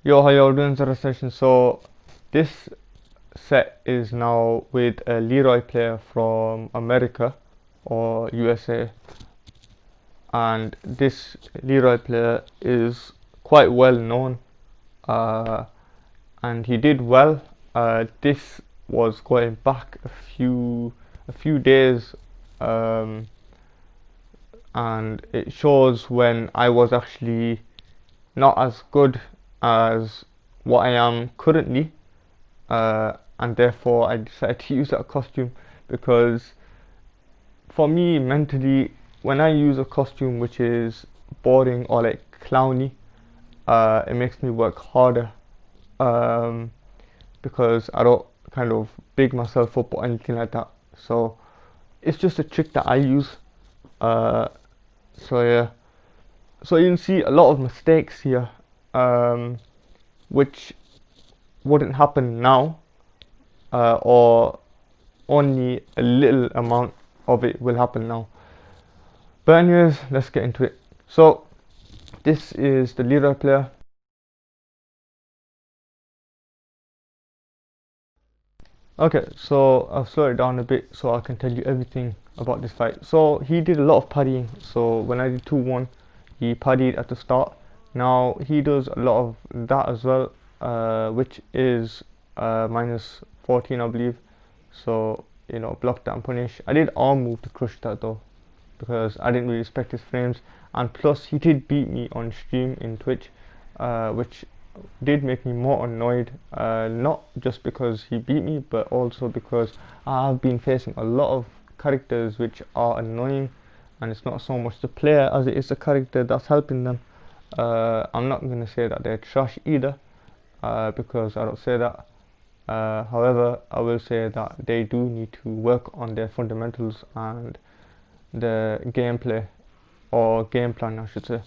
Yo, how y'all doing? Zero session. So this set is now with a Leroy player from America or USA, and this Leroy player is quite well known, uh, and he did well. This was going back a few days, um, and it shows when I was actually not as good as what I am currently, and therefore I decided to use that costume because for me mentally, when I use a costume which is boring or like clowny, it makes me work harder, um, because I don't kind of big myself up or anything like that. So it's just a trick that I use. Uh, so yeah, so you can see a lot of mistakes here, um, which wouldn't happen now, or only a little amount of it will happen now. But anyways, let's get into it. So this is the Leroy player. Okay, so I'll slow it down a bit so I can tell you everything about this fight. So he did a lot of parrying. So when I did 2-1, he parried at the start. Now he does a lot of that as well, which is minus 14, I believe. So block that and punish. I did arm move to crush that though, because I didn't really respect his frames, and plus he did beat me on stream in Twitch, which did make me more annoyed, not just because he beat me, but also because I've been facing a lot of characters which are annoying, and it's not so much the player as it is the character that's helping them. I'm not going to say that they're trash either, because I don't say that. However, I will say that they do need to work on their fundamentals and the gameplay, or game plan I should say,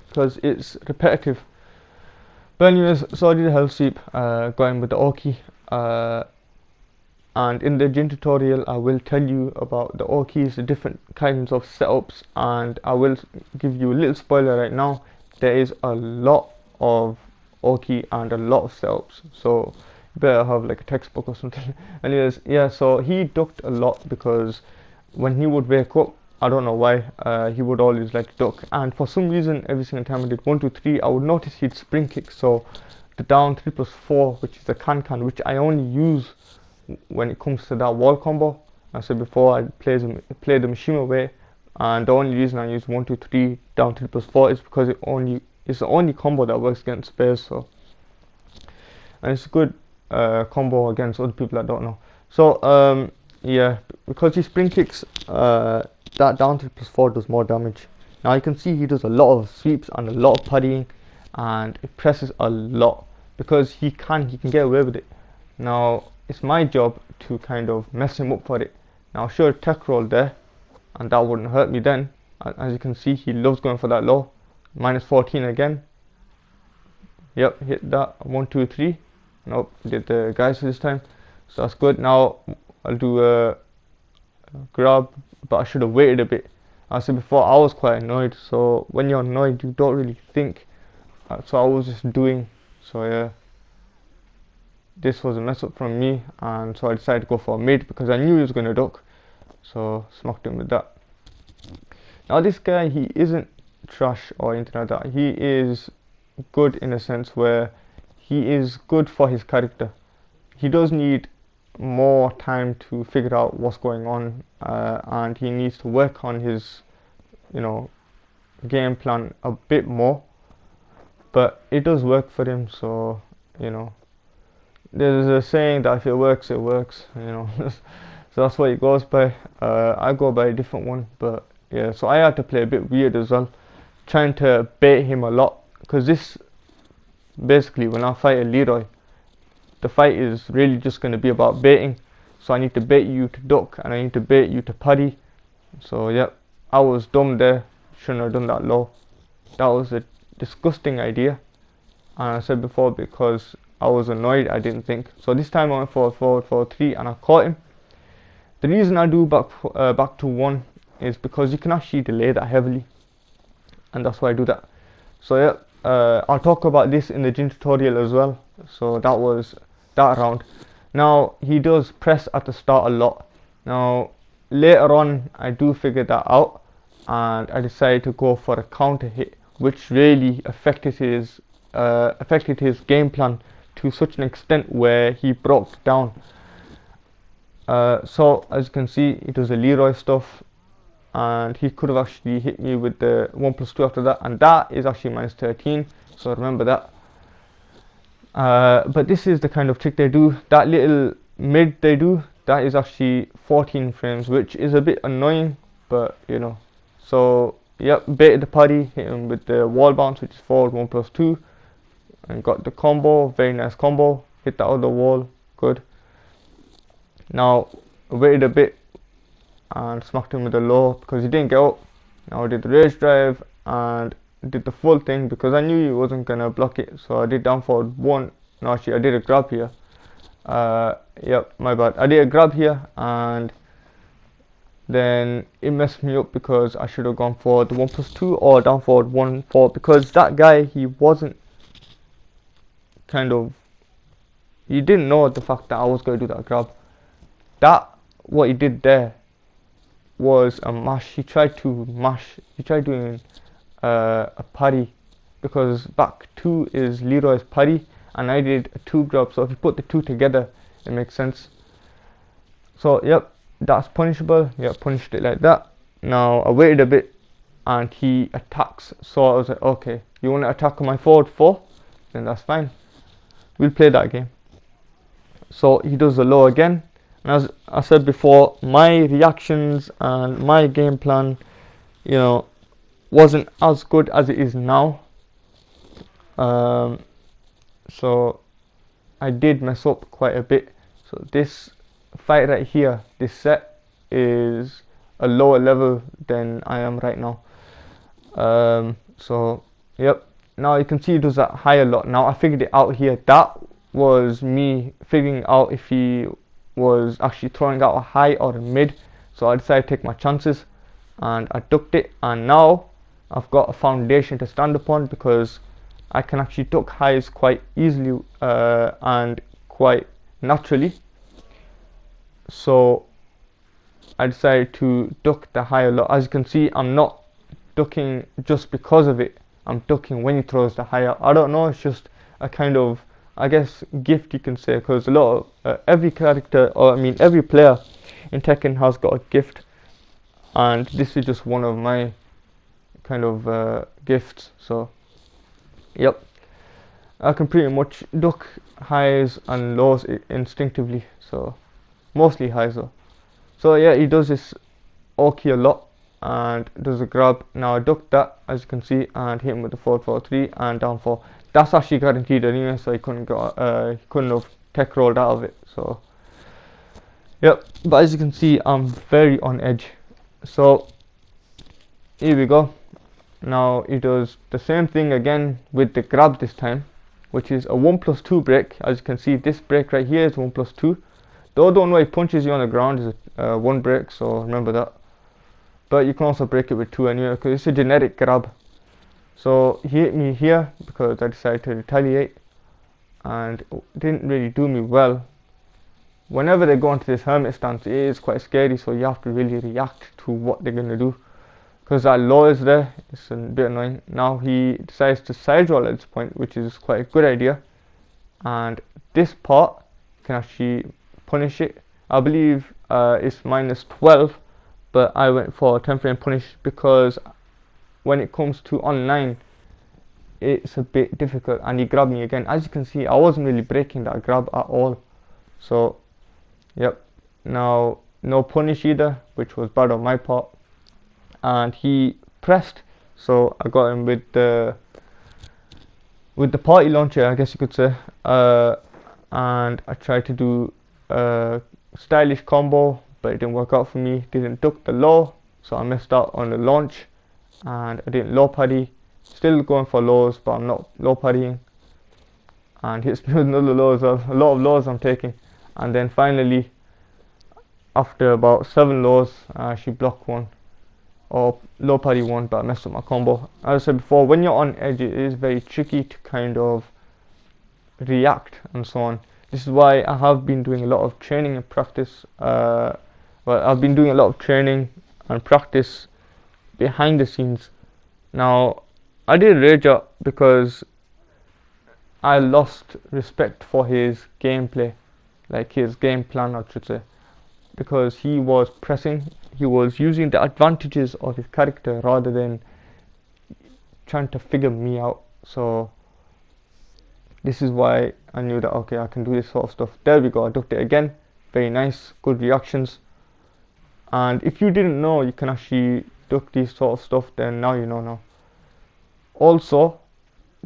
because it's repetitive. But anyways, so I did a health sweep, going with the Oki, and in the gym tutorial I will tell you about the Okis, the different kinds of setups, and I will give you a little spoiler right now. There is a lot of Oki and a lot of setups, so you better have like a textbook or something. Anyways, yeah, so he ducked a lot because when he would wake up, I don't know why, he would always like to duck, and for some reason every single time I did 1 2 3 I would notice he'd spring kick. So the down 3+4, which is the can, which I only use when it comes to that wall combo. I said before, I play the Mishima way, and the only reason I use 1 2 3 down 3+4 is because it's the only combo that works against spares. So, and it's a good combo against other people that don't know. So yeah, because he spring kicks, that down 3+4 does more damage. Now you can see he does a lot of sweeps and a lot of parrying, and it presses a lot because he can get away with it. Now it's my job to kind of mess him up for it. Now sure, tech roll there, and that wouldn't hurt me then. As you can see, he loves going for that low. Minus 14 again. Yep, hit that. 1 2 3. Nope, did the guys this time, so that's good. Now I'll do a grab, but I should have waited a bit. As I said before, I was quite annoyed, so when you're annoyed you don't really think, so I was just doing. So yeah, this was a mess up from me, and so I decided to go for a mid because I knew he was going to duck, so smacked him with that. Now this guy, he isn't trash or anything like that. He is good in a sense where he is good for his character. He does need more time to figure out what's going on, and he needs to work on his game plan a bit more, but it does work for him. So there's a saying that if it works, it works, so that's what he goes by. I go by a different one, but yeah, so I had to play a bit weird as well, trying to bait him a lot, because this basically, when I fight a Leroy, the fight is really just going to be about baiting. So I need to bait you to duck, and I need to bait you to parry. So yeah, I was dumb there, shouldn't have done that low. That was a disgusting idea, and I said before, because I was annoyed, I didn't think. So this time I went for a forward 3 and I caught him. The reason I do back to 1 is because you can actually delay that heavily, and that's why I do that. So yeah, I'll talk about this in the gym tutorial as well. So that was that round. Now he does press at the start a lot. Now later on I do figure that out, and I decided to go for a counter hit, which really affected his game plan to such an extent where he broke down. So as you can see, he does the Leroy stuff, and he could have actually hit me with the 1+2 after that, and that is actually -13, so remember that. But this is the kind of trick they do. That little mid they do, that is actually 14 frames, which is a bit annoying, but you know. So yep, baited the party, hit him with the wall bounce, which is forward 1+2, and got the combo. Very nice combo. Hit the other wall, good. Now waited a bit and smacked him with a low because he didn't get up. Now I did the rage drive and did the full thing because I knew he wasn't gonna block it. So I did down forward 1. No, actually I did a grab here. Yep, my bad. I did a grab here, and then it messed me up because I should have gone for the 1+2 or down forward 1-4, because that guy, he wasn't he didn't know the fact that I was going to do that grab. What he did there was a mash. He tried to mash. He tried doing a parry, because back 2 is Leroy's parry, and I did a 2 grab. So if you put the 2 together, it makes sense. So yep, that's punishable. Yep, punished it like that. Now I waited a bit, and he attacks. So I was like, okay, you want to attack on my forward 4? Then that's fine. We'll play that game. So he does the low again. As I said before, my reactions and my game plan, you know, wasn't as good as it is now. So I did mess up quite a bit. So this fight right here, this set, is a lower level than I am right now. So yep, now you can see he does that high a lot. Now I figured it out here. That was me figuring out if he was actually throwing out a high or a mid. So I decided to take my chances, and I ducked it, and now I've got a foundation to stand upon, because I can actually duck highs quite easily and quite naturally. So I decided to duck the high a lot. As you can see, I'm not ducking just because of it. I'm ducking when he throws the high out. I don't know, it's just a kind of, I guess, gift you can say, because a lot of every character, or I mean every player in Tekken has got a gift, and this is just one of my kind of gifts. So yep, I can pretty much duck highs and lows instinctively, so mostly highs though. So yeah, he does this Oki a lot and does a grab. Now I ducked that, as you can see, and hit him with the 4-4-3 and down 4. That's actually guaranteed anyway, so he couldn't have tech rolled out of it. So yep, but as you can see, I'm very on edge. So here we go. Now he does the same thing again with the grab this time, which is a 1+2 break. As you can see, this break right here is 1+2. The other one where he punches you on the ground is a 1 break, so remember that. But you can also break it with 2 anyway, because it's a generic grab. So he hit me here because I decided to retaliate, and it didn't really do me well. Whenever they go into this hermit stance, it is quite scary, so you have to really react to what they're going to do. Because that low is there, it's a bit annoying. Now he decides to side roll at this point, which is quite a good idea. And this part can actually punish it. I believe it's -12, but I went for 10 frame punish because when it comes to online, it's a bit difficult. And he grabbed me again. As you can see, I wasn't really breaking that grab at all. So yep, now no punish either, which was bad on my part. And he pressed, so I got him with the party launcher, I guess you could say. And I tried to do a stylish combo, but it didn't work out for me. Didn't duck the low, so I missed out on the launch, and I didn't low party. Still going for lows, but I'm not low partying. And hits me with another lows, a lot of lows I'm taking. And then finally, after about 7 lows, I actually blocked one. or low parry one, but I messed up my combo. As I said before, when you're on edge, it is very tricky to kind of react and so on. This is why I have been doing a lot of training and practice. I've been doing a lot of training and practice behind the scenes. Now, I did rage up because I lost respect for his gameplay, like his game plan, I should say, because he was pressing, he was using the advantages of his character rather than trying to figure me out. So this is why I knew that, okay, I can do this sort of stuff. There we go, I ducked it again. Very nice, good reactions. And if you didn't know you can actually duck these sort of stuff, then now you know now. Also,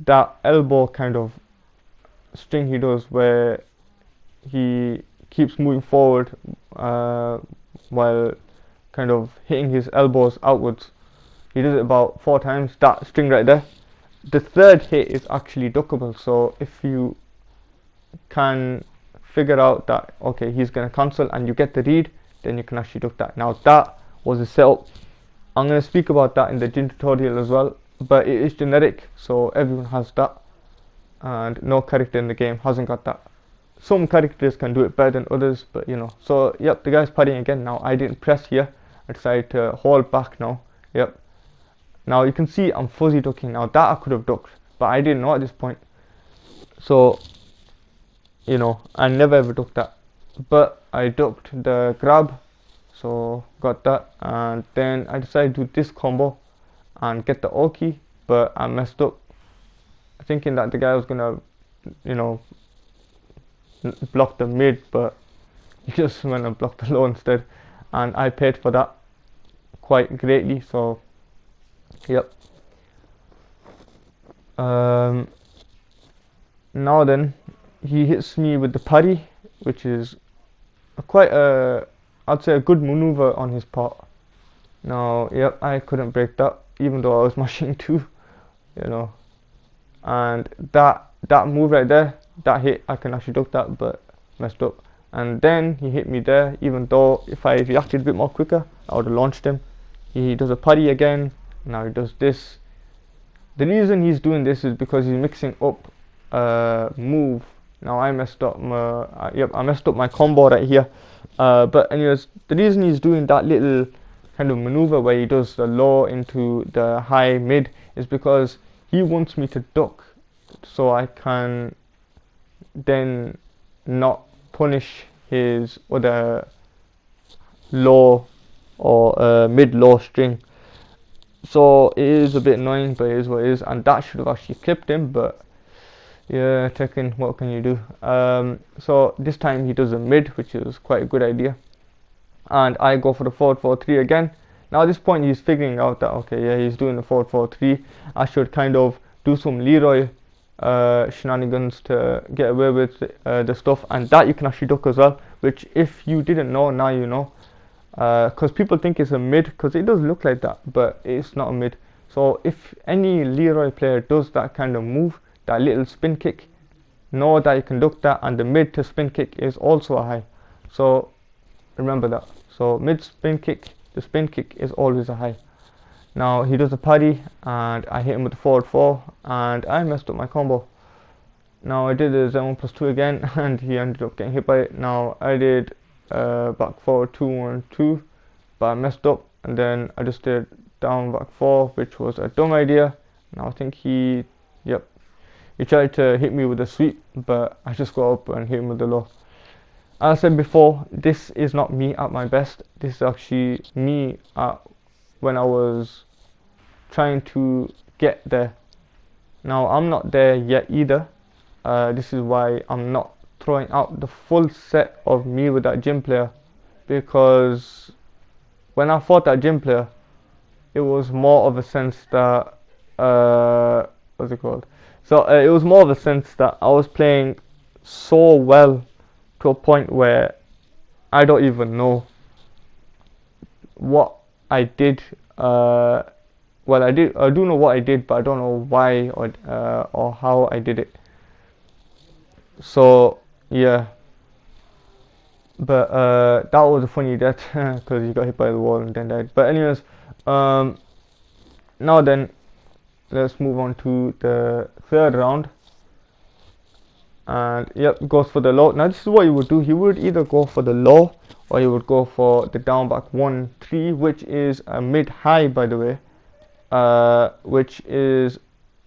that elbow kind of string he does where he keeps moving forward while kind of hitting his elbows outwards. He does it about 4 times, that string right there. The third hit is actually duckable, so if you can figure out that, okay, he's going to cancel and you get the read, then you can actually duck that. Now that was a setup. I'm going to speak about that in the gym tutorial as well, but it is generic, so everyone has that, and no character in the game hasn't got that. Some characters can do it better than others, but you know. So yep, the guy's parrying again. Now I didn't press here, I decided to hold back now. Yep, now you can see I'm fuzzy ducking. Now that I could have ducked, but I didn't know at this point, so you know, I never ever ducked that, but I ducked the grab, so got that. And then I decided to do this combo and get the Oki, but I messed up, thinking that the guy was gonna, you know, block the mid, but he just went and blocked the low instead, and I paid for that quite greatly. So yep. Now then, he hits me with the parry, which is quite I'd say a good maneuver on his part. Now yep, I couldn't break that even though I was mashing too, you know. And that move right there, that hit, I can actually duck that, but messed up. And then he hit me there, even though if I reacted a bit more quicker, I would have launched him. He does a parry again. Now he does this. The reason he's doing this is because he's mixing up move. Now I messed up my I messed up my combo right here. But anyways, the reason he's doing that little kind of maneuver where he does the low into the high mid is because he wants me to duck, so I can then not punish his other low or mid-low string. So it is a bit annoying, but it is what it is, and that should have actually clipped him, but yeah, Tekken, what can you do? So this time he does a mid, which is quite a good idea, and I go for the 4-4-3 again. Now at this point he's figuring out that, okay, yeah, he's doing the 4-4-3. I should kind of do some Leroy shenanigans to get away with the stuff, and that you can actually duck as well, which if you didn't know, now you know, because people think it's a mid because it does look like that, but it's not a mid. So if any Leroy player does that kind of move, that little spin kick, know that you can duck that, and the mid to spin kick is also a high, so remember that. So mid spin kick, the spin kick is always a high. Now he does a parry and I hit him with the forward 4 and I messed up my combo. Now I did the Z1+2 again and he ended up getting hit by it. Now I did back forward 2-1-2, but I messed up, and then I just did down back 4, which was a dumb idea. Now I think he tried to hit me with a sweep, but I just got up and hit him with the low. As I said before, this is not me at my best. This is actually me at when I was trying to get there. Now I'm not there yet either. This is why I'm not throwing out the full set of me with that gym player, because when I fought that gym player, it was more of a sense that what's it called? So it was more of a sense that I was playing so well to a point where I don't even know what I did. Well, I do know what I did, but I don't know why or how I did it. So yeah, But that was a funny death because he got hit by the wall and then died. But anyways, now then, let's move on to the third round. And yep, goes for the low. Now this is what he would do. He would either go for the low or he would go for the down back 1-3, which is a mid high, by the way, which is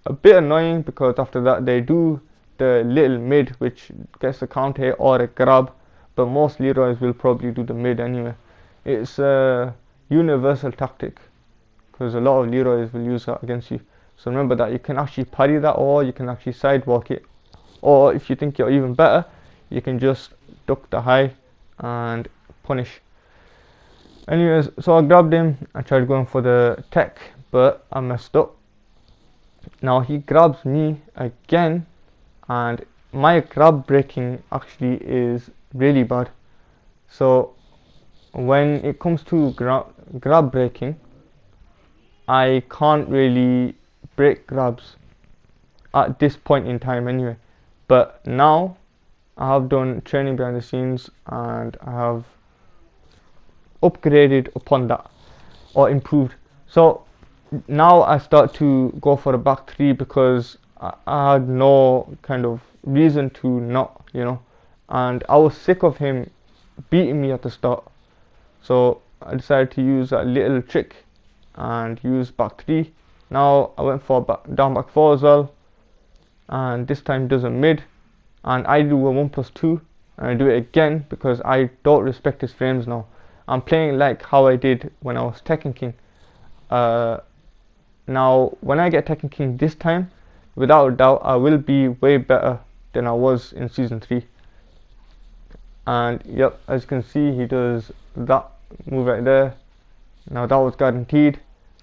a bit annoying because after that they do the little mid, which gets a counter hit or a grab, but most Leroys will probably do the mid anyway. It's a universal tactic because a lot of Leroys will use that against you. So remember that you can actually parry that, or you can actually sidewalk it, or if you think you're even better, you can just duck the high and punish. Anyways, so I grabbed him. I tried going for the tech, but I messed up. Now he grabs me again, and my grab breaking actually is really bad. So when it comes to grab breaking, I can't really break grabs at this point in time anyway. But now I have done training behind the scenes and I have upgraded upon that or improved. So now I start to go for a back three because I had no kind of reason to not, and I was sick of him beating me at the start. So I decided to use a little trick and use back three. Now I went for down back four as well, and this time does a mid, and I do a 1+2, and I do it again because I don't respect his frames now. I'm playing like how I did when I was Tekken King. Now when I get Tekken King this time, without a doubt I will be way better than I was in season 3. And yep, as you can see, he does that move right there. Now that was guaranteed.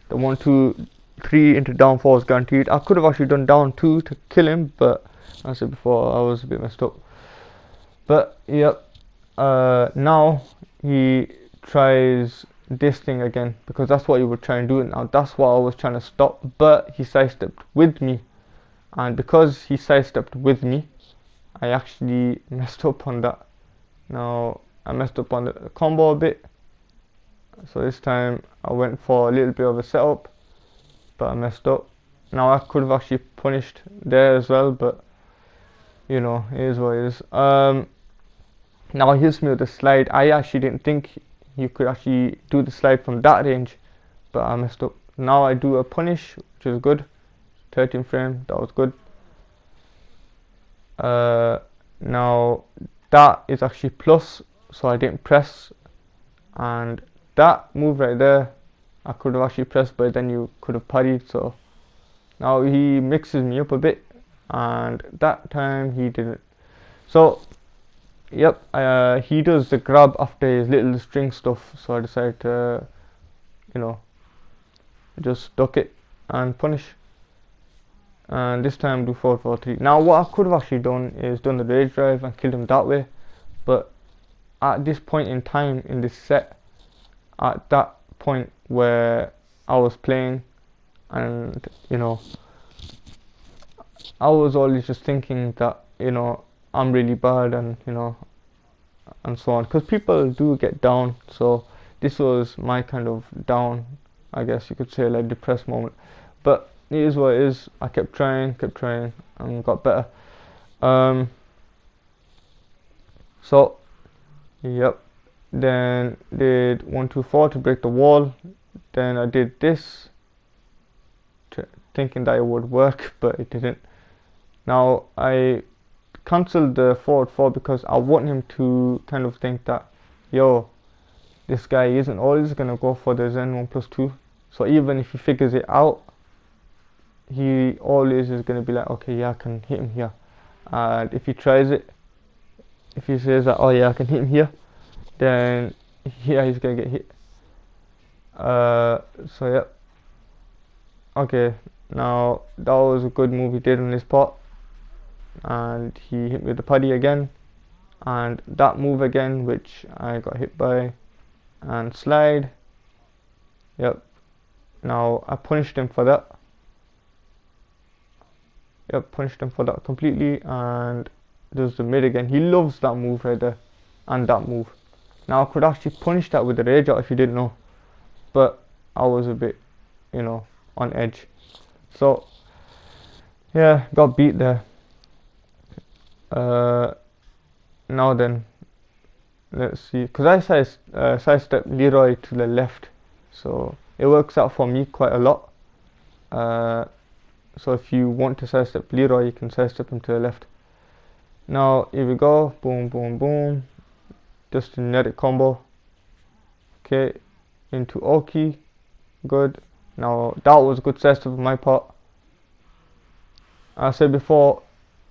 The 1-2-3 into down 4 was guaranteed. I could have actually done down 2 to kill him, but as I said before, I was a bit messed up. But yep, now he tries this thing again because that's what he would try and do. Now that's what I was trying to stop, but he sidestepped with me, and because he sidestepped with me, I actually messed up on that. Now I messed up on the combo a bit, so this time I went for a little bit of a setup, but I messed up. Now I could have actually punished there as well, but it is what it is. Now he hits me with the slide. I actually didn't think you could actually do the slide from that range, but I messed up. Now I do a punish, which is good. 13 frame, that was good. Now that is actually plus, so I didn't press, and that move right there I could have actually pressed, but then you could have parried. So now he mixes me up a bit, and that time he didn't. So yep, he does the grab after his little string stuff, so I decided to just duck it and punish, and this time do 4-4-3. Now what I could have actually done is done the rage drive and killed him that way, but at this point in time in this set, at that point where I was playing, and I was always just thinking that I'm really bad, and and so on, because people do get down. So this was my kind of down, I guess you could say, like depressed moment, but it is what it is. I kept trying and got better. So yep, then did 1-2-4 to break the wall. Then I did this thinking that it would work, but it didn't. Now I cancelled the forward 4 because I want him to kind of think that, yo, this guy isn't always gonna go for the Zen 1+2. So even if he figures it out, he always is gonna be like, okay, yeah, I can hit him here. And if he tries it, if he says that, oh yeah, I can hit him here, then yeah, he's gonna get hit. So yeah, okay, now that was a good move he did on this pot, and he hit me with the putty again, and that move again, which I got hit by, and slide. Yep, now I punished him for that. Yep, punished him for that completely, and does the mid again. He loves that move right there, and that move. Now I could actually punish that with the rage out if you didn't know, but I was a bit, you know, on edge. So yeah, got beat there. Now then, let's see, because I sidestep Leroy to the left, so it works out for me quite a lot. So if you want to sidestep Leroy, you can sidestep him to the left. Now here we go, boom, boom, boom, just a generic combo. Okay, into Oki, good. Now that was a good sidestep on my part. I said before,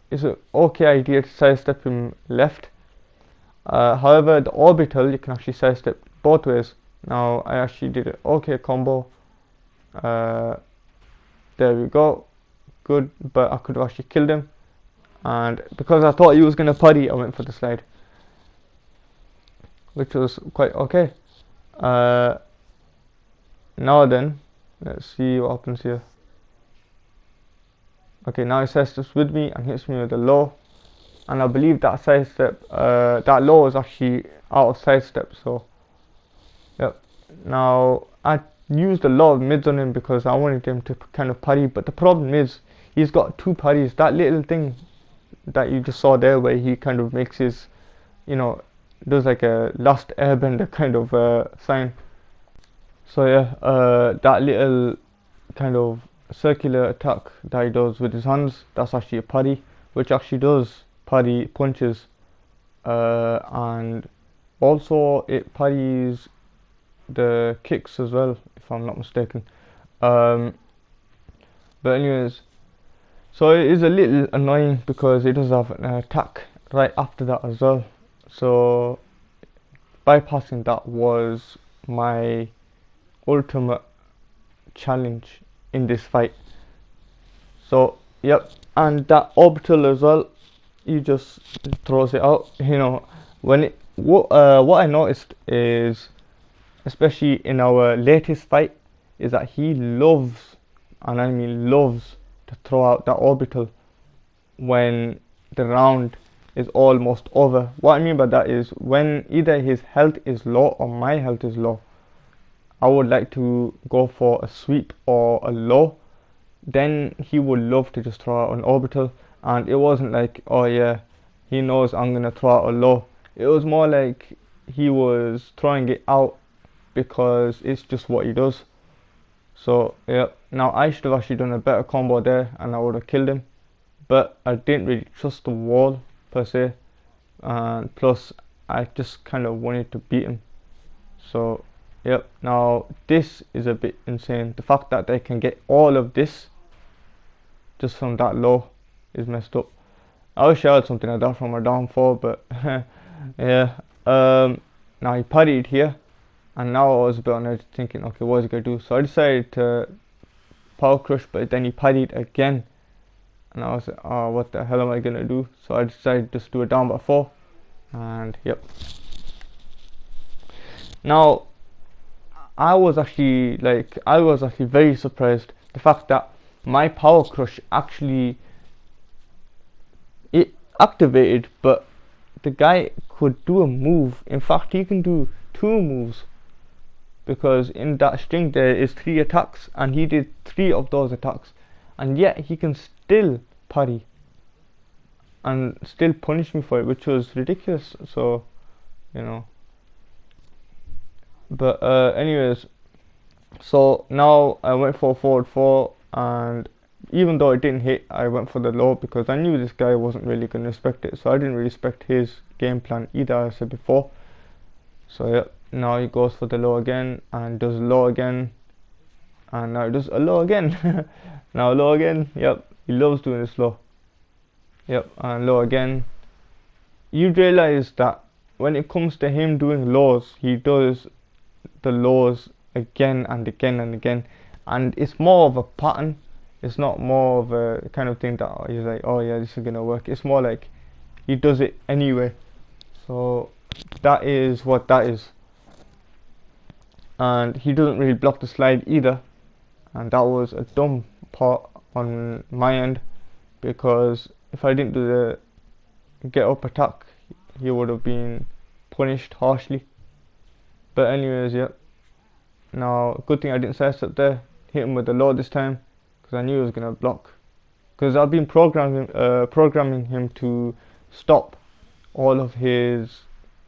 it's an okay idea to sidestep him left. However, the orbital you can actually sidestep both ways. Now I actually did an okay combo. There we go, good, but I could have actually killed him, and because I thought he was gonna parry, I went for the slide, which was quite okay. Now then, let's see what happens here. Okay, now he sidesteps with me and hits me with a low, and I believe that sidestep, that low is actually out of sidestep. So, yep. Now I used a lot of mids on him because I wanted him to kind of parry, but the problem is he's got two parries. That little thing that you just saw there, where he kind of makes his, you know, does like a last airbender kind of sign. So yeah, that little kind of circular attack that he does with his hands, that's actually a parry, which actually does parry punches, and also it parries the kicks as well, if I'm not mistaken. But anyways, so it is a little annoying because it does have an attack right after that as well. So bypassing that was my ultimate challenge in this fight. So yep, and that orbital as well, he just throws it out. You know, when it what I noticed is, especially in our latest fight, is that he loves, and I mean loves, to throw out that orbital when the round is almost over. What I mean by that is when either his health is low or my health is low, I would like to go for a sweep or a low. Then he would love to just throw out an orbital, and it wasn't like, oh yeah, he knows I'm gonna throw out a low. It was more like he was throwing it out because it's just what he does. So yeah, now I should have actually done a better combo there and I would have killed him, but I didn't really trust the wall per se, and plus I just kind of wanted to beat him. So yep, now this is a bit insane. The fact that they can get all of this just from that low is messed up. I wish I had something like that from a downfall, but yeah. Now he parried here, and now I was a bit on edge thinking, okay, what is he gonna do? So I decided to power crush, but then he parried again, and I was like, oh, what the hell am I gonna do? So I decided to just do a down by 4, and yep. Now I was actually very surprised the fact that my power crush actually it activated, but the guy could do a move. In fact, he can do 2 moves, because in that string there is 3 attacks, and he did 3 of those attacks, and yet he can still parry and still punish me for it, which was ridiculous. So, you know. But anyways, so now I went for forward 4, and even though it didn't hit, I went for the low because I knew this guy wasn't really going to respect it, so I didn't really respect his game plan either, as I said before. So yeah, now he goes for the low again and does low again, and now he does a low again. Now low again. Yep, he loves doing this low. Yep, and low again. You realize that when it comes to him doing lows, he does the lows again and again and again, and it's more of a pattern. It's not more of a kind of thing that he's like, oh yeah, this is gonna work. It's more like he does it anyway. So that is what that is. And he doesn't really block the slide either, and that was a dumb part on my end, because if I didn't do the get up attack, he would have been punished harshly. But anyways, yeah. Now, good thing I didn't sidestep up there. Hit him with the low this time, because I knew he was gonna block. Because I've been programming him to stop all of his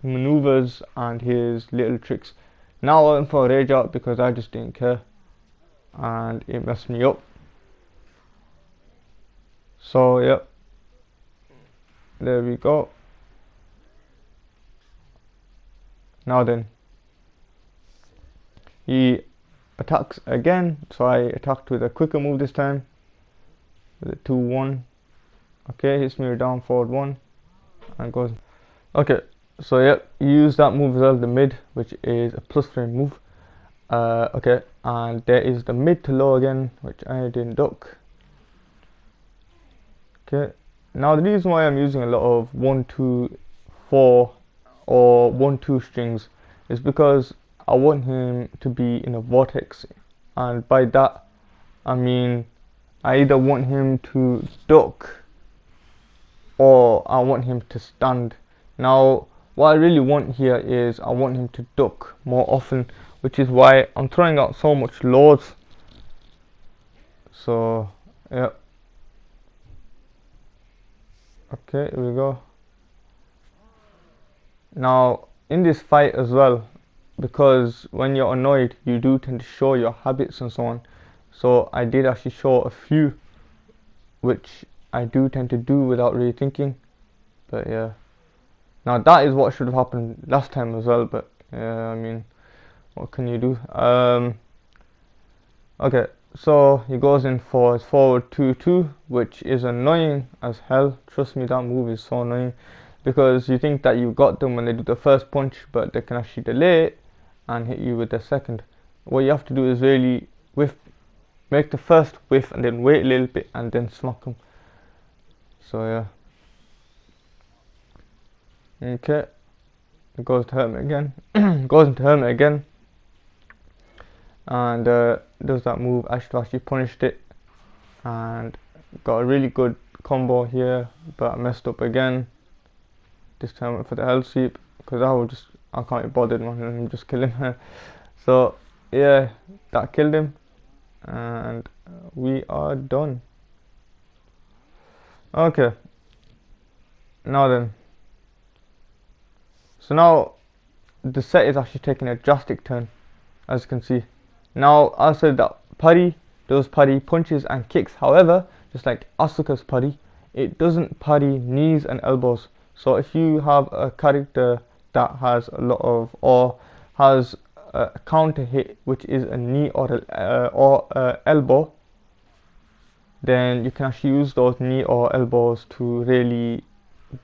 maneuvers and his little tricks. Now I went for a rage out because I just didn't care, and it messed me up. So yeah, there we go. Now then, he attacks again, so I attacked with a quicker move this time with a 2-1. Okay, hits me down forward 1 and goes. Okay, so yeah, use that move as well, the mid, which is a plus frame move. Okay, and there is the mid to low again, which I didn't duck. Okay, now the reason why I'm using a lot of 1, 2, 4 or 1, 2 strings is because I want him to be in a vortex, and by that I mean I either want him to duck or I want him to stand. Now what I really want here is I want him to duck more often, which is why I'm throwing out so much loads. So yeah, okay, here we go. Now in this fight as well, because when you're annoyed you do tend to show your habits and so on, so I did actually show a few which I do tend to do without really thinking. But yeah, now that is what should have happened last time as well, but yeah, I mean, what can you do? Okay, so he goes in for his forward 2-2, which is annoying as hell. Trust me, that move is so annoying, because you think that you got them when they do the first punch, but they can actually delay it and hit you with the second. What you have to do is really make the first whiff and then wait a little bit and then smack them. So yeah. Okay, it goes to Hermit again. Goes into Hermit again, and does that move. I should have actually punished it and got a really good combo here, but I messed up again. This time I went for the Hell Sweep because I can't be bothered, man. I'm just killing her. So yeah, that killed him, and we are done. Okay, now then. So now the set is actually taking a drastic turn, as you can see. Now I said that parry does parry punches and kicks, however, just like Asuka's parry, it doesn't parry knees and elbows. So if you have a character that has a lot of, or has a counter hit which is a knee or a elbow, then you can actually use those knee or elbows to really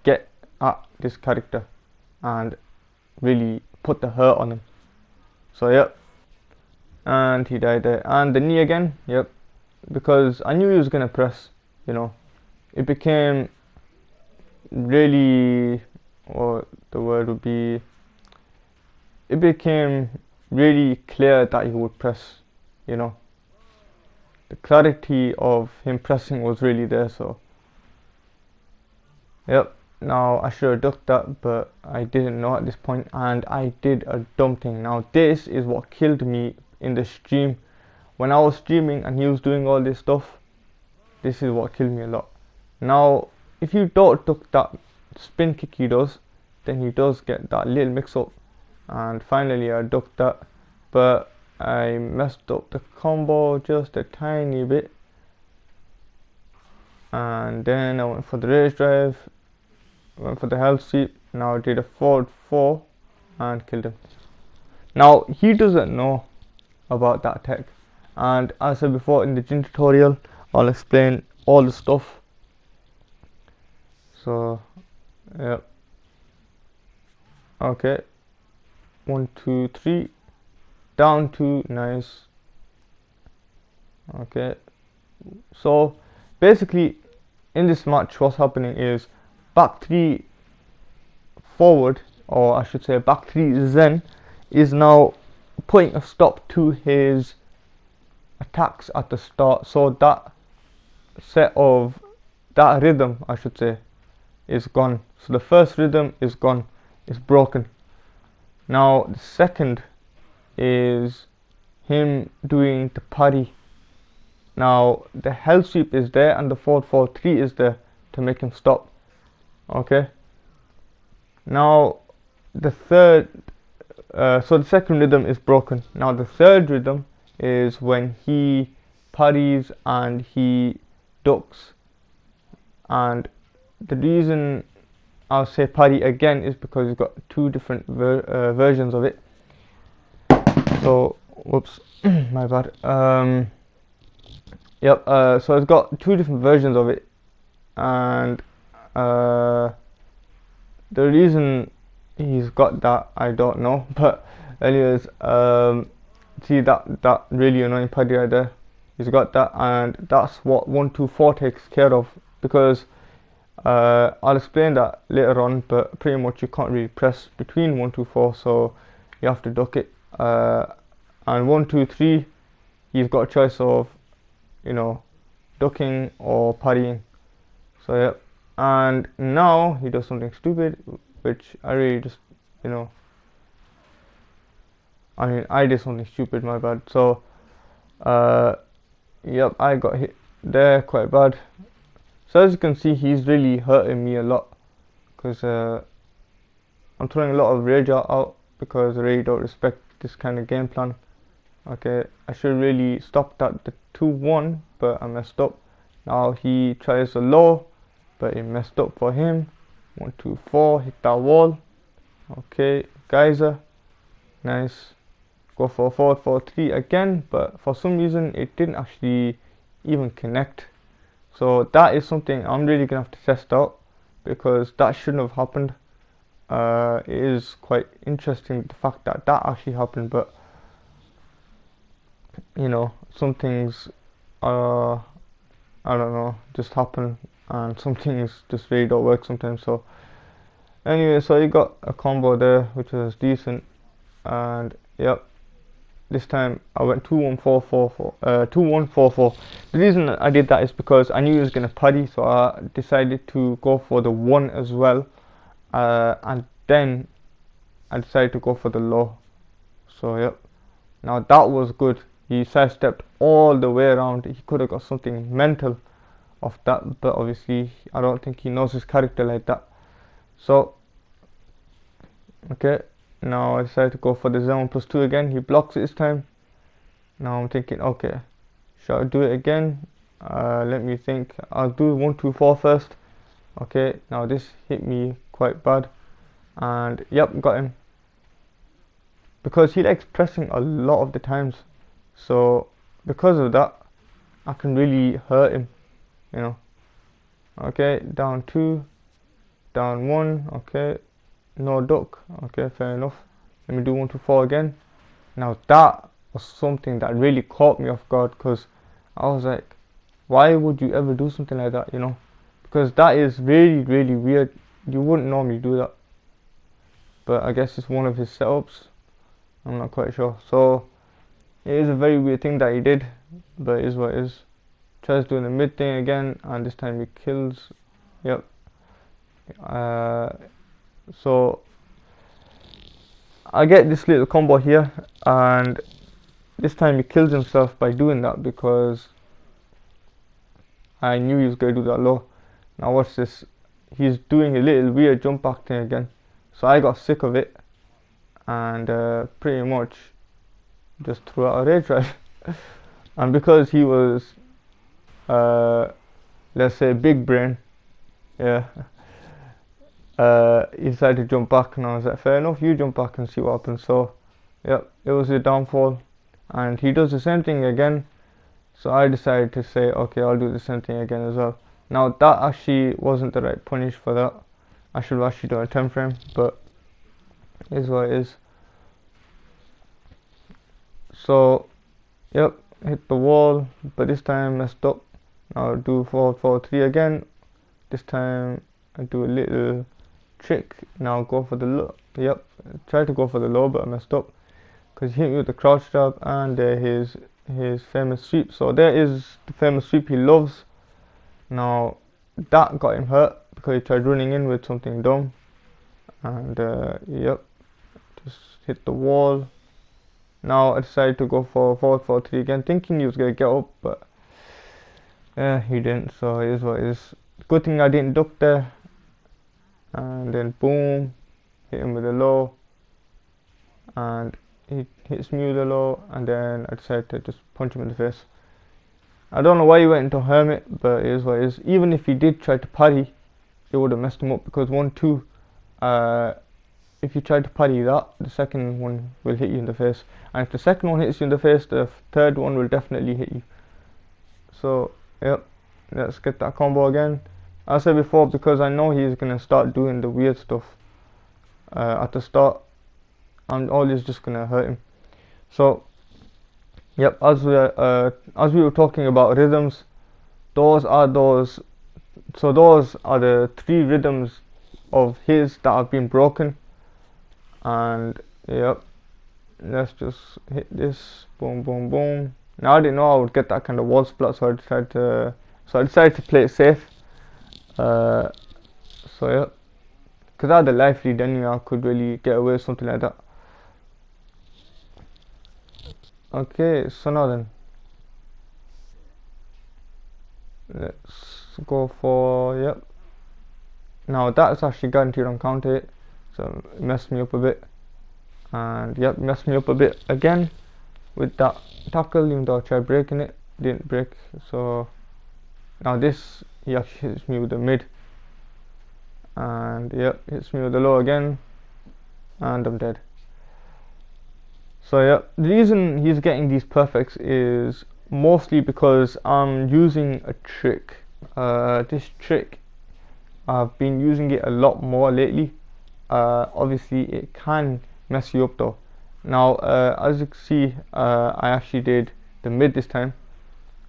get at this character and really put the hurt on him. So yep, and he died there. And the knee again, yep, because I knew he was gonna press, you know. It became really, or the word would be, it became really clear that he would press, you know. The clarity of him pressing was really there. So yep, now I should have ducked that, but I didn't know at this point, and I did a dumb thing. Now this is what killed me in the stream. When I was streaming and he was doing all this stuff, this is what killed me a lot. Now if you don't duck that spin kick he does, then he does get that little mix up, and finally I ducked that, but I messed up the combo just a tiny bit, and then I went for the rage drive, went for the Hell Sweep. Now I did a forward 4 and killed him. Now he doesn't know about that tech, and as I said before in the gym tutorial, I'll explain all the stuff. So yeah, okay, 1, 2, 3, down 2, nice. Okay, so basically in this match what's happening is back 3 forward, or I should say back 3 Zen, is now putting a stop to his attacks at the start. So that set of, that rhythm I should say, is gone. So the first rhythm is gone, it's broken. Now the second is him doing the parry. Now the hell sweep is there and the 4-4-3 is there to make him stop. Okay. Now the third, so the second rhythm is broken. Now the third rhythm is when he parries and he ducks. And the reason I'll say parry again is because it's got two different versions of it. So, whoops, my bad. Yep. So it's got two different versions of it, and the reason he's got that I don't know. But anyways, see that really annoying parry right there. He's got that, and that's what 1-2-4 takes care of, because I'll explain that later on, but pretty much you can't really press between 1-2-4, so you have to duck it. And 1-2-3, you've got a choice of, you know, ducking or parrying. So yeah, and now he does something stupid, which I really just, you know, I mean, I did something stupid, my bad. So yep, I got hit there quite bad. So as you can see, he's really hurting me a lot, because I'm throwing a lot of rage out because I really don't respect this kind of game plan. Okay, I should really stop at the 2-1, but I messed up. Now he tries a low, but it messed up for him. 1-2-4, hit that wall. Okay, geyser, nice. Go for 4-4-3 again, but for some reason it didn't actually even connect. So that is something I'm really gonna have to test out, because that shouldn't have happened. It is quite interesting, the fact that that actually happened, but you know, some things I don't know, just happen, and some things just really don't work sometimes. So anyway, so you got a combo there which was decent, and yep, this time I went 2-1-4-4. The reason I did that is because I knew he was gonna parry, so I decided to go for the 1 as well, and then I decided to go for the low. So yep, now that was good. He sidestepped all the way around. He could have got something mental off that, but obviously I don't think he knows his character like that. So okay, now I decided to go for the 7+2 again. He blocks it this time. Now I'm thinking, okay, shall I do it again? Let me think. I'll do 1-2-4 first. Okay, now this hit me quite bad, and yep, got him, because he likes pressing a lot of the times. So because of that, I can really hurt him, you know. Okay, down 2, down 1. Okay, no duck. Okay, fair enough. Let me do 1-2-4 again. Now that was something that really caught me off guard, because I was like, why would you ever do something like that, you know? Because that is really, really weird. You wouldn't normally do that, but I guess it's one of his setups. I'm not quite sure. So it is a very weird thing that he did, but it is what it is. Tries doing the mid thing again, and this time he kills. Yep. So I get this little combo here, and this time he kills himself by doing that, because I knew he was going to do that low. Now watch this. He's doing a little weird jump back thing again. So I got sick of it, and pretty much just threw out a rage drive. And because he was, let's say, big brain, yeah, he decided to jump back, and I was like, fair enough, you jump back and see what happens. So yep, it was a downfall, and he does the same thing again. So I decided to say, okay, I'll do the same thing again as well. Now that actually wasn't the right punish for that. I should have actually done a 10 frame, but it is what it is. So yep, hit the wall, but this time messed up. Now I'll do 4-4-3 again. This time I do a little trick. Now go for the low. Yep, tried to go for the low, but I messed up, because he hit me with the crouch jab and his famous sweep. So there is the famous sweep he loves. Now that got him hurt, because he tried running in with something dumb, and yep, just hit the wall. Now I decided to go for 4-4-3 again, thinking he was gonna get up, but he didn't. So it is what it is. Good thing I didn't duck there. And then boom, hit him with a low, and he hits me with a low, and then I decided to just punch him in the face. I don't know why he went into hermit, but it is what it is. Even if he did try to parry, it would have messed him up, because 1-2, if you try to parry that, the second one will hit you in the face, and if the second one hits you in the face, the third one will definitely hit you. So yep, let's get that combo again. As I said before, because I know he's gonna start doing the weird stuff at the start, I'm always just gonna hurt him. So yep, as we were talking about rhythms, those are the 3 rhythms of his that have been broken. And yep, let's just hit this, boom boom boom. Now I didn't know I would get that kind of wall splat, so I decided to play it safe. So yeah, because I had the life lead anyway, I could really get away with something like that. Okay, so now then, let's go for, yep. Now that's actually guaranteed on counter hit, so it messed me up a bit. And yep, messed me up a bit again with that tackle, even though I tried breaking it, didn't break. So now this, he actually hits me with the mid, and yep, hits me with the low again, and I'm dead. So yeah, the reason he's getting these perfects is mostly because I'm using a trick. This trick, I've been using it a lot more lately. Obviously it can mess you up though. Now as you can see, I actually did the mid this time,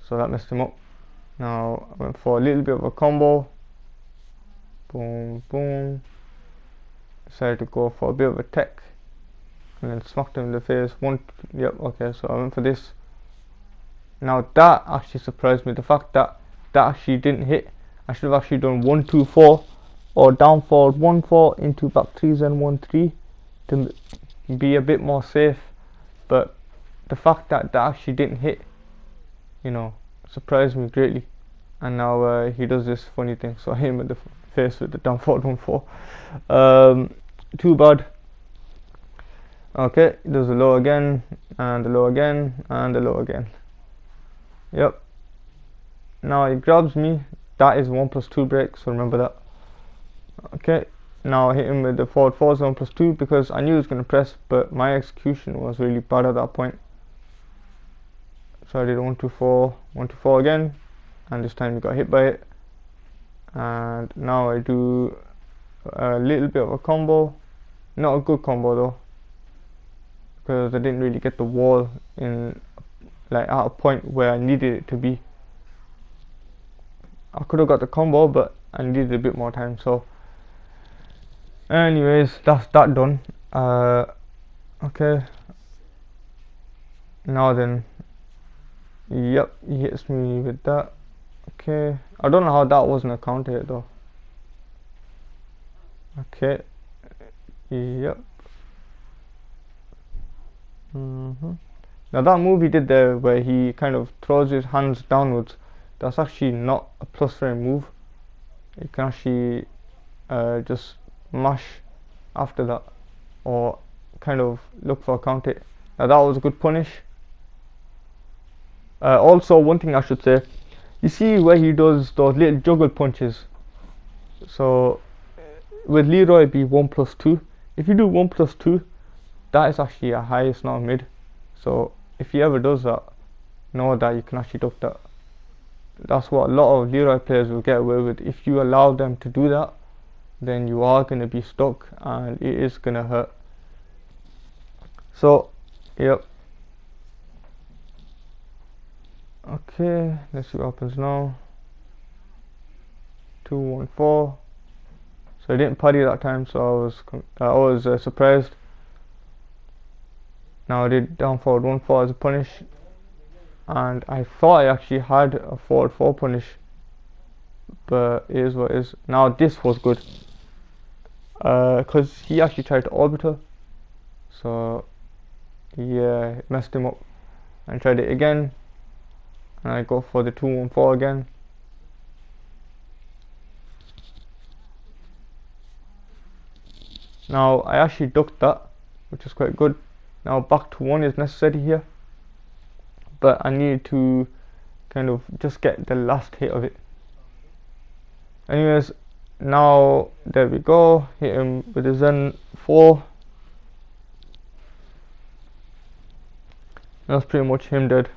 so that messed him up. Now I went for a little bit of a combo, boom boom, decided to go for a bit of a tech, and then smacked him in the face. Yep, okay, so I went for this. Now that actually surprised me, the fact that actually didn't hit. I should have actually done 1-2-4 or down forward 1-4 into back 3s and 1-3 to be a bit more safe, but the fact that actually didn't hit, you know, surprised me greatly. And now he does this funny thing, so I hit him in the face with the down forward 1-4. Too bad. Okay, he does the low again, and the low again, and the low again. Yep. Now he grabs me. That is 1+2 break, so remember that. Okay, now I hit him with the forward 4s 1+2 because I knew he was going to press, but my execution was really bad at that point. So I did 1-2-4, 1-2-4 again, and this time he got hit by it. And now I do a little bit of a combo, not a good combo though, because I didn't really get the wall in, like, at a point where I needed it to be. I could have got the combo, but I needed a bit more time. So anyways, that's that done. Okay, now then, yep, he hits me with that. Okay, I don't know how that wasn't a counter hit though. Okay, yep. Now that move he did there, where he kind of throws his hands downwards, that's actually not a plus frame move. You can actually just mash after that, or kind of look for a counter hit. Now that was a good punish. Also, one thing I should say, you see where he does those little juggle punches. So with Leroy it'd be 1+2. If you do 1+2, that is actually a highest, not a mid. So if he ever does that, know that you can actually duck that. That's what a lot of Leroy players will get away with. If you allow them to do that, then you are going to be stuck and it is going to hurt. So yep. Okay, let's see what happens now. 2-1-4. So I didn't parry that time, so I was surprised. Now I did down forward 1-4 as a punish, and I thought I actually had a forward 4 punish, but it is what it is. Now this was good, because he actually tried to orbital, So yeah, it messed him up. I tried it again, and I go for the 214 again. Now I actually ducked that, which is quite good. Now back to 1 is necessary here, but I need to kind of just get the last hit of it. Anyways, now there we go. Hit him with the Zen 4. That's pretty much him dead.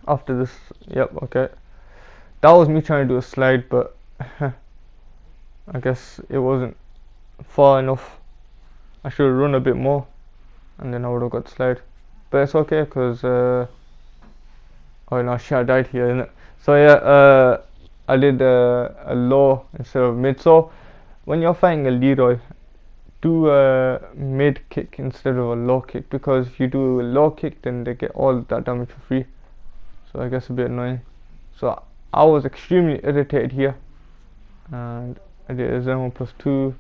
After this, yep, okay. That was me trying to do a slide, but I guess it wasn't far enough. I should have run a bit more, and then I would have got the slide. But it's okay, because oh no, shit, I died here, innit? So yeah, I did a low instead of mid. So when you're fighting a Leroy, do a mid kick instead of a low kick, because if you do a low kick, then they get all that damage for free. So I guess a bit annoying. So I was extremely irritated here, and I did a Zen 1 plus 2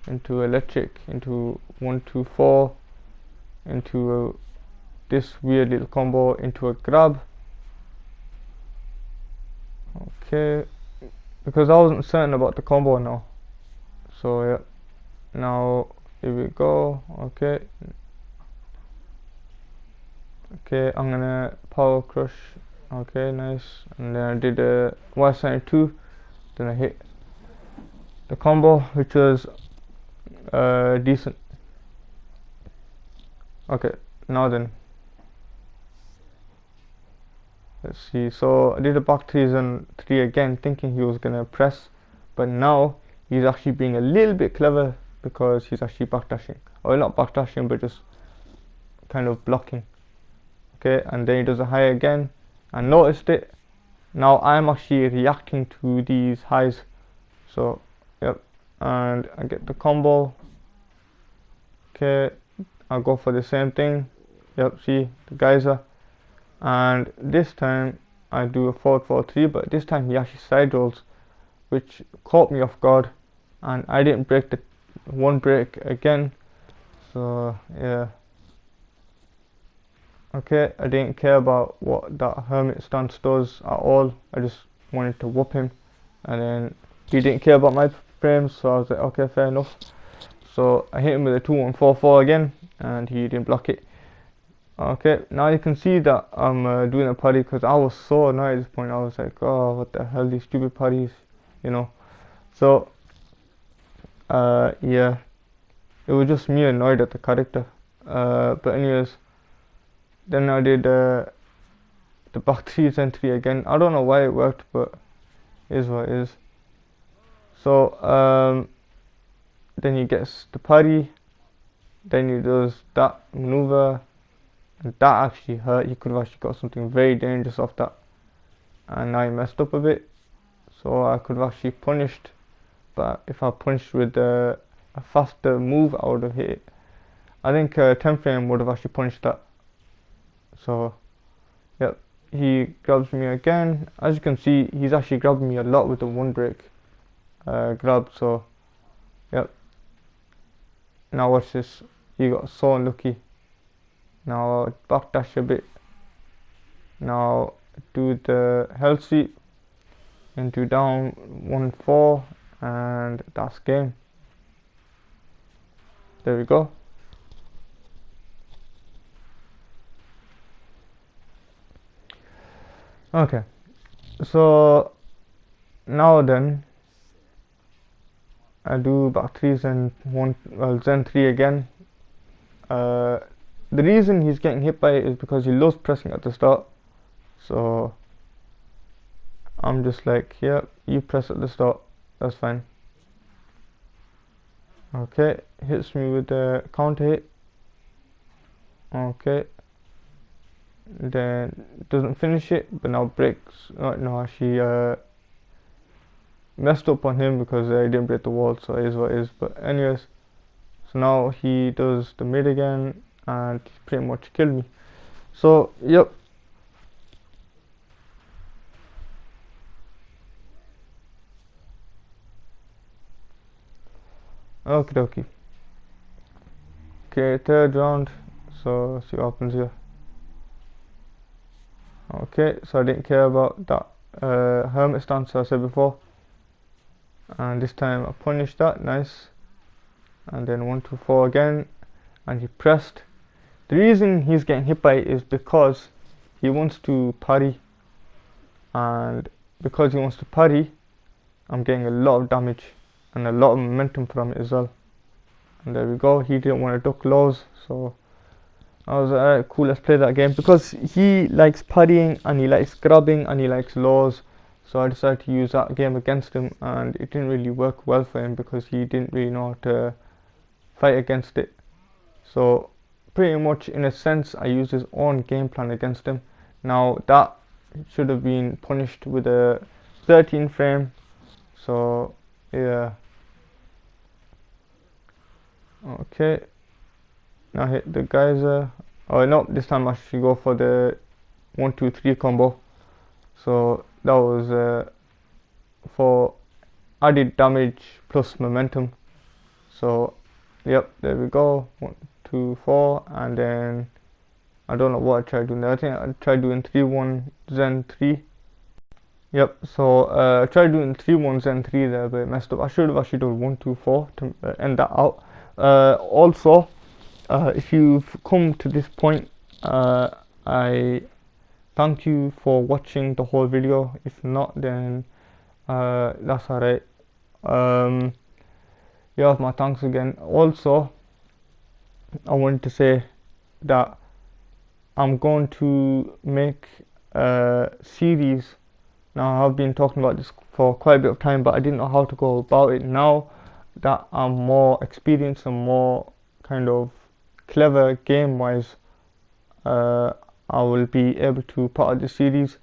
into electric, into 1-2-4, into this weird little combo, into a grab. Okay, because I wasn't certain about the combo now. So yeah, now here we go. Okay, I'm gonna power crush. Okay, nice. And then I did a Y-Sign 2, then I hit the combo, which was decent. Okay, now then, let's see. So I did a back 3s and 3 again, thinking he was gonna press, but now he's actually being a little bit clever, because he's actually backdashing, or not backdashing, but just kind of blocking. Okay, and then he does a high again. I noticed it. Now I'm actually reacting to these highs. So yep, and I get the combo. Okay, I'll go for the same thing. Yep, see the geyser. And this time I do a 4-4-3, but this time he actually side rolls, which caught me off guard, and I didn't break the one break again. So yeah. Okay, I didn't care about what that hermit stance does at all. I just wanted to whoop him, and then he didn't care about my frames, so I was like, okay, fair enough. So I hit him with a 2-1-4-4 again, and he didn't block it. Okay, now you can see that I'm doing a parry, because I was so annoyed at this point. I was like, oh, what the hell, these stupid parries, you know. So yeah, it was just me annoyed at the character. But anyways, then I did the back 3s and 3 again. I don't know why it worked, but it is what it is. So then he gets the parry, then he does that maneuver, and that actually hurt. He could have actually got something very dangerous off that, and now he messed up a bit. So I could have actually punished, but if I punished with a faster move, I would have hit it. I think 10 frame would have actually punished that. So yep, he grabs me again. As you can see, he's actually grabbing me a lot with the one break grab. So yep, now watch this. He got so unlucky. Now backdash a bit. Now do the hell sweep into down 1-4, and that's game. There we go. Okay, so now then I do back 3s and Zen 3 again. The reason he's getting hit by it is because he loves pressing at the start. So I'm just like, yeah, you press at the start, that's fine. Okay, hits me with the counter hit. Okay, then doesn't finish it, but now breaks. No, she messed up on him, because I didn't break the wall, so it is what it is. But anyways, so now he does the mid again, and he pretty much killed me. So yep. Okie dokie. Okay, third round. So see what happens here. Okay, so I didn't care about that hermit stance I said before. And this time I punished that, nice. And then 1, 2, 4 again. And he pressed. The reason he's getting hit by it is because he wants to parry. And because he wants to parry, I'm getting a lot of damage and a lot of momentum from it as well. And there we go, he didn't want to duck lows, so I was like, cool, let's play that game, because he likes parrying and he likes grabbing and he likes lows. So I decided to use that game against him, and it didn't really work well for him because he didn't really know how to fight against it. So pretty much in a sense I used his own game plan against him. Now that should have been punished with a 13 frame. So yeah. Okay. Now hit the geyser. Oh no, this time I should go for the 1, 2, 3 combo. So that was for added damage plus momentum. So yep, there we go. 1, 2, 4, and then I don't know what I tried doing there. I think I tried doing 3, 1, Zen 3. Yep, so I tried doing 3, 1, Zen 3 there, but it messed up. I should have actually done 1, 2, 4 to end that out. Also, if you've come to this point, I thank you for watching the whole video. If not, then that's alright. You have my thanks again. Also, I wanted to say that I'm going to make a series. Now, I've been talking about this for quite a bit of time, but I didn't know how to go about it. Now that I'm more experienced and more kind of clever game wise, I will be able to put out this series,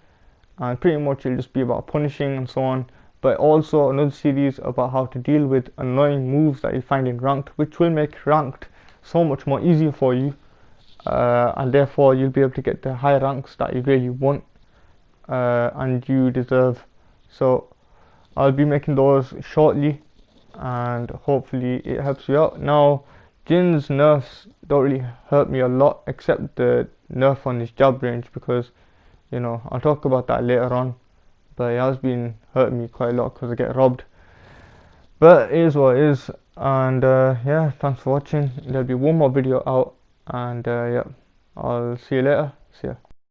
and pretty much it'll just be about punishing and so on, but also another series about how to deal with annoying moves that you find in ranked, which will make ranked so much more easier for you, and therefore you'll be able to get the high ranks that you really want and you deserve. So I'll be making those shortly, and hopefully it helps you out. Now, Jin's nerfs don't really hurt me a lot, except the nerf on his jab range, because you know, I'll talk about that later on, but it has been hurting me quite a lot because I get robbed. But it is what it is, and yeah, thanks for watching. There'll be one more video out, and yeah, I'll see you later. See ya.